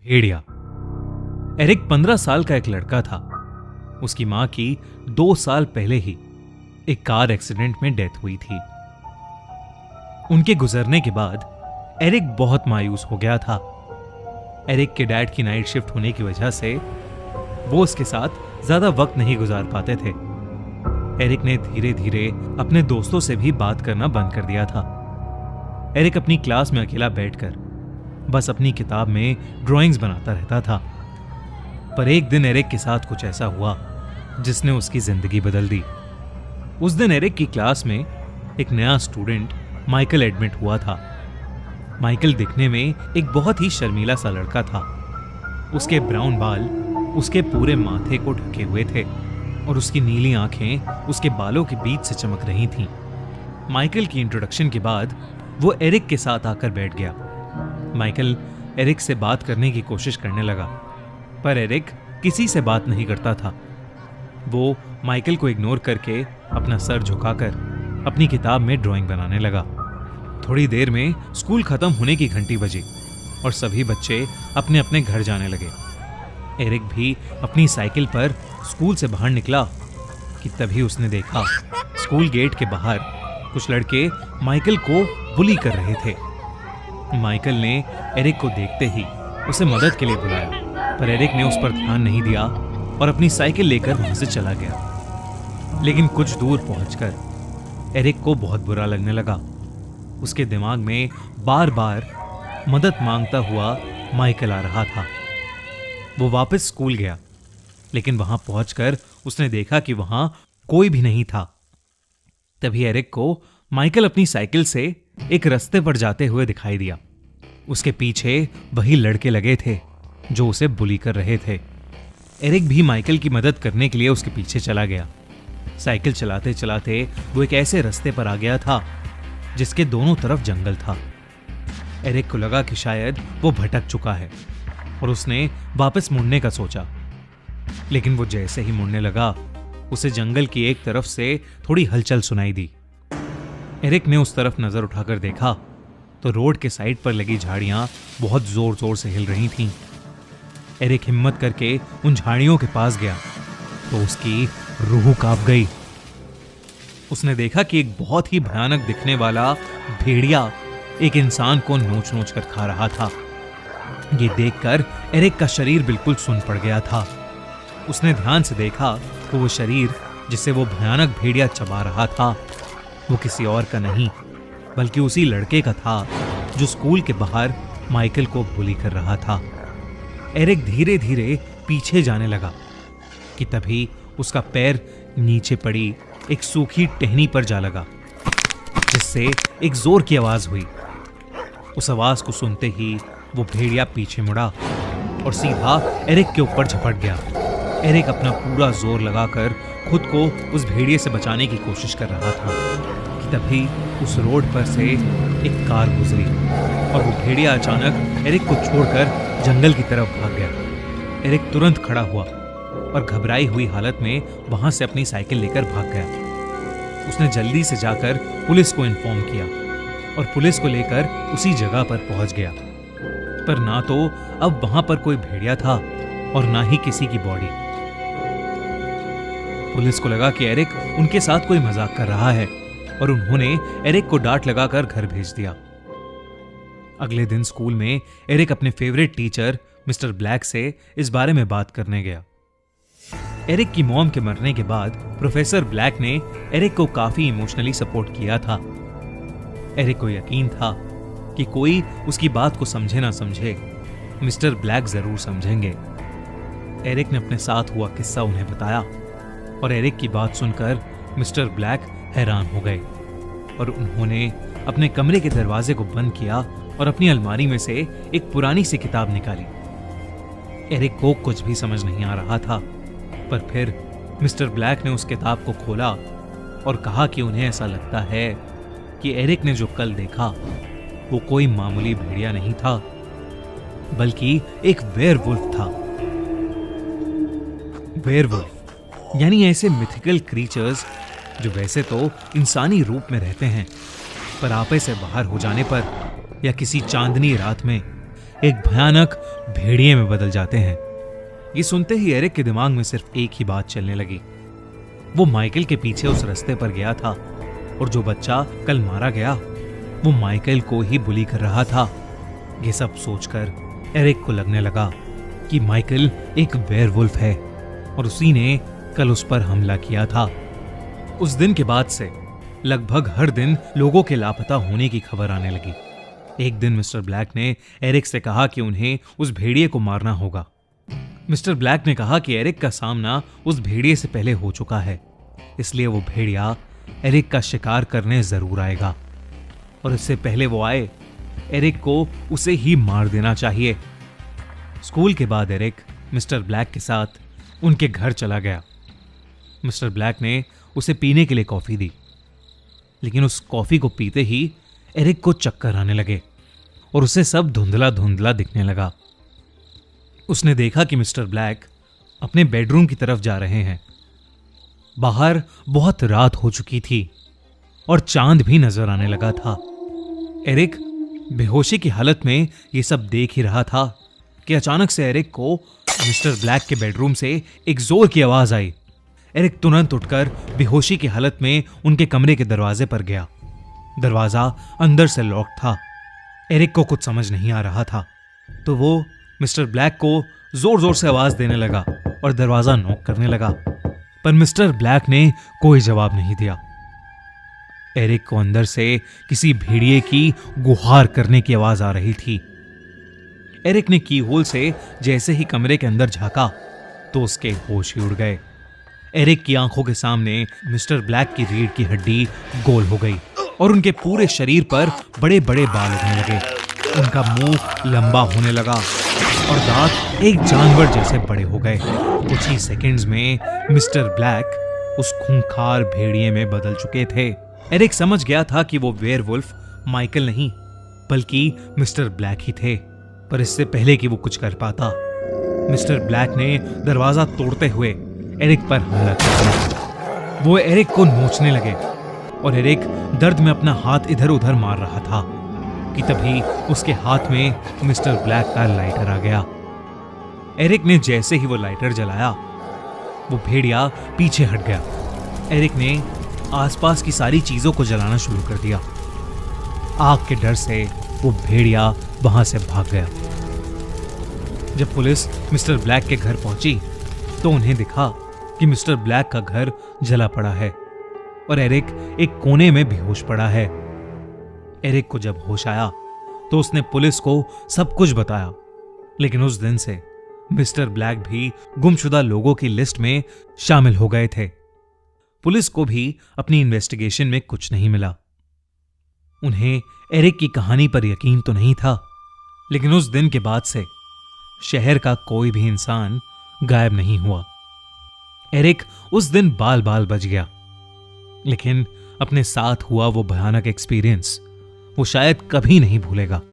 भेड़िया। Eric 15 साल का एक लड़का था। उसकी मां की 2 साल पहले ही एक कार एक्सीडेंट में डेथ हुई थी। उनके गुजरने के बाद एरिक बहुत मायूस हो गया था। एरिक के डैड की नाइट शिफ्ट होने की वजह से वो उसके साथ ज्यादा वक्त नहीं गुजार पाते थे। एरिक ने धीरे धीरे अपने दोस्तों से भी बात करना बंद कर दिया था। एरिक अपनी क्लास में अकेला बैठकर बस अपनी किताब में ड्राइंग्स बनाता रहता था। पर एक दिन एरिक के साथ कुछ ऐसा हुआ जिसने उसकी जिंदगी बदल दी। उस दिन एरिक की क्लास में एक नया स्टूडेंट माइकल एडमिट हुआ था। माइकल दिखने में एक बहुत ही शर्मीला सा लड़का था। उसके ब्राउन बाल उसके पूरे माथे को ढके हुए थे और उसकी नीली आंखें उसके बालों के बीच से चमक रही थीं। माइकल की इंट्रोडक्शन के बाद वो एरिक के साथ आकर बैठ गया। माइकल एरिक से बात करने की कोशिश करने लगा, पर एरिक किसी से बात नहीं करता था। वो माइकल को इग्नोर करके अपना सर झुकाकर अपनी किताब में ड्राइंग बनाने लगा। थोड़ी देर में स्कूल खत्म होने की घंटी बजी और सभी बच्चे अपने अपने घर जाने लगे। एरिक भी अपनी साइकिल पर स्कूल से बाहर निकला कि तभी उसने देखा स्कूल गेट के बाहर कुछ लड़के माइकल को बुली कर रहे थे। माइकल ने एरिक को देखते ही उसे मदद के लिए बुलाया, पर एरिक ने उस पर ध्यान नहीं दिया और अपनी साइकिल लेकर वहां से चला गया। लेकिन कुछ दूर पहुंचकर एरिक को बहुत बुरा लगने लगा। उसके दिमाग में बार बार मदद मांगता हुआ माइकल आ रहा था। वो वापस स्कूल गया, लेकिन वहां पहुंचकर उसने देखा कि वहां कोई भी नहीं था। तभी एरिक को माइकल अपनी साइकिल से एक रास्ते पर जाते हुए दिखाई दिया। उसके पीछे वही लड़के लगे थे जो उसे बुली कर रहे थे। एरिक भी माइकल की मदद करने के लिए उसके पीछे चला गया। साइकिल चलाते चलाते वो एक ऐसे रास्ते पर आ गया था जिसके दोनों तरफ जंगल था। एरिक को लगा कि शायद वो भटक चुका है और उसने वापस मुड़ने का सोचा। लेकिन वो जैसे ही मुड़ने लगा, उसे जंगल की एक तरफ से थोड़ी हलचल सुनाई दी। एरिक ने उस तरफ नजर उठाकर देखा तो रोड के साइड पर लगी झाड़ियां बहुत जोर जोर से हिल रही थीं। एरिक हिम्मत करके उन झाड़ियों के पास गया तो उसकी रूह कांप गई। उसने देखा कि एक बहुत ही भयानक दिखने वाला भेड़िया एक इंसान को नोच नोच कर खा रहा था। ये देखकर एरिक का शरीर बिल्कुल सुन्न पड़ गया था। उसने ध्यान से देखा तो वो शरीर जिसे वो भयानक भेड़िया चबा रहा था वो किसी और का नहीं बल्कि उसी लड़के का था जो स्कूल के बाहर माइकल को बुली कर रहा था। एरिक धीरे धीरे पीछे जाने लगा कि तभी उसका पैर नीचे पड़ी एक सूखी टहनी पर जा लगा, जिससे एक जोर की आवाज हुई। उस आवाज को सुनते ही वो भेड़िया पीछे मुड़ा और सीधा एरिक के ऊपर झपट गया। एरिक अपना पूरा जोर लगाकर खुद को उस भेड़िए से बचाने की कोशिश कर रहा था कि तभी उस रोड पर से एक कार गुजरी और वो भेड़िया अचानक एरिक को छोड़कर जंगल की तरफ भाग गया। एरिक तुरंत खड़ा हुआ और घबराई हुई हालत में वहां से अपनी साइकिल लेकर भाग गया। उसने जल्दी से जाकर पुलिस को इन्फॉर्म किया और पुलिस को लेकर उसी जगह पर पहुंच गया। पर ना तो अब वहां पर कोई भेड़िया था और ना ही किसी की बॉडी। पुलिस को लगा कि एरिक उनके साथ कोई मजाक कर रहा है और उन्होंने एरिक को डांट लगाकर घर भेज दिया। अगले दिन स्कूल में एरिक अपने फेवरेट टीचर मिस्टर ब्लैक से इस बारे में बात करने गया। एरिक की मॉम के मरने के बाद प्रोफेसर ब्लैक ने एरिक को काफी इमोशनली सपोर्ट किया था। एरिक को यकीन था कि कोई उसकी बात को समझे ना समझे, मिस्टर ब्लैक जरूर समझेंगे। एरिक ने अपने साथ हुआ किस्सा उन्हें बताया और एरिक की बात सुनकर मिस्टर ब्लैक हैरान हो गए और उन्होंने अपने कमरे के दरवाजे को बंद किया और अपनी अलमारी में से एक पुरानी सी किताब निकाली। एरिक को कुछ भी समझ नहीं आ रहा था, पर फिर मिस्टर ब्लैक ने उस किताब को खोला और कहा कि उन्हें ऐसा लगता है कि एरिक ने जो कल देखा वो कोई मामूली भेड़िया नहीं था बल्कि एक वेयरवुल्फ था। वेयरवुल्फ यानी ऐसे मिथिकल क्रीचर्स जो वैसे तो इंसानी रूप में रहते हैं, पर आपे से बाहर हो जाने पर या किसी चांदनी रात में एक भयानक भेड़िए में बदल जाते हैं। ये सुनते ही एरिक के दिमाग में सिर्फ एक ही बात चलने लगी। वो माइकल के पीछे उस रास्ते पर गया था और जो बच्चा कल मारा गया वो माइकल को ही बुली कर रहा था। ये सब सोचकर एरिक को लगने लगा कि माइकल एक वेयरवुल्फ है और उसी ने कल उस पर हमला किया था। उस दिन के बाद से लगभग हर दिन लोगों के लापता होने की खबर आने लगी। एक दिन मिस्टर ब्लैक ने एरिक से कहा कि उन्हें उस भेड़िए को मारना होगा। मिस्टर ब्लैक ने कहा कि एरिक का सामना उस भेड़िए से पहले हो चुका है, इसलिए वो भेड़िया एरिक का शिकार करने जरूर आएगा और इससे पहले वो आए एरिक को उसे ही मार देना चाहिए। स्कूल के बाद एरिक मिस्टर ब्लैक के साथ उनके घर चला गया। मिस्टर ब्लैक ने उसे पीने के लिए कॉफी दी, लेकिन उस कॉफी को पीते ही एरिक को चक्कर आने लगे और उसे सब धुंधला धुंधला दिखने लगा। उसने देखा कि मिस्टर ब्लैक अपने बेडरूम की तरफ जा रहे हैं। बाहर बहुत रात हो चुकी थी और चांद भी नजर आने लगा था। एरिक बेहोशी की हालत में यह सब देख ही रहा था कि अचानक से एरिक को मिस्टर ब्लैक के बेडरूम से एक जोर की आवाज आई। एरिक तुरंत उठकर बेहोशी की हालत में उनके कमरे के दरवाजे पर गया। दरवाजा अंदर से लॉक था। एरिक को कुछ समझ नहीं आ रहा था, तो वो मिस्टर ब्लैक को जोर जोर से आवाज देने लगा और दरवाजा नॉक करने लगा, पर मिस्टर ब्लैक ने कोई जवाब नहीं दिया। एरिक को अंदर से किसी भेड़िए की गुहार करने की आवाज आ रही थी। एरिक ने की होल से जैसे ही कमरे के अंदर झांका तो उसके होश ही उड़ गए। एरिक की आंखों के सामने मिस्टर ब्लैक की रीढ़ की हड्डी गोल हो गई और उनके पूरे शरीर पर बड़े बड़े बाल उगने लगे। उनका मुंह लंबा होने लगा और दांत एक जानवर जैसे बड़े हो गए। कुछ ही सेकंड्स में मिस्टर ब्लैक उस खूंखार भेड़िए में बदल चुके थे। एरिक समझ गया था कि वो वेयरवुल्फ माइकल नहीं बल्कि मिस्टर ब्लैक ही थे, पर इससे पहले कि वो कुछ कर पाता, मिस्टर ब्लैक ने दरवाजा तोड़ते हुए एरिक पर हमला कर दिया। वो एरिक को नोचने लगे और एरिक दर्द में अपना हाथ इधर उधर मार रहा था कि तभी उसके हाथ में मिस्टर ब्लैक का लाइटर आ गया। एरिक ने जैसे ही वो लाइटर जलाया वो भेड़िया पीछे हट गया। एरिक ने आसपास की सारी चीजों को जलाना शुरू कर दिया। आग के डर से वो भेड़िया वहां से भाग गया। जब पुलिस मिस्टर ब्लैक के घर पहुंची तो उन्हें दिखा कि मिस्टर ब्लैक का घर जला पड़ा है और एरिक एक कोने में बेहोश पड़ा है। एरिक को जब होश आया तो उसने पुलिस को सब कुछ बताया, लेकिन उस दिन से मिस्टर ब्लैक भी गुमशुदा लोगों की लिस्ट में शामिल हो गए थे। पुलिस को भी अपनी इन्वेस्टिगेशन में कुछ नहीं मिला। उन्हें एरिक की कहानी पर यकीन तो नहीं था, लेकिन उस दिन के बाद से शहर का कोई भी इंसान गायब नहीं हुआ। एरिक उस दिन बाल बाल बच गया, लेकिन अपने साथ हुआ वो भयानक एक्सपीरियंस वो शायद कभी नहीं भूलेगा।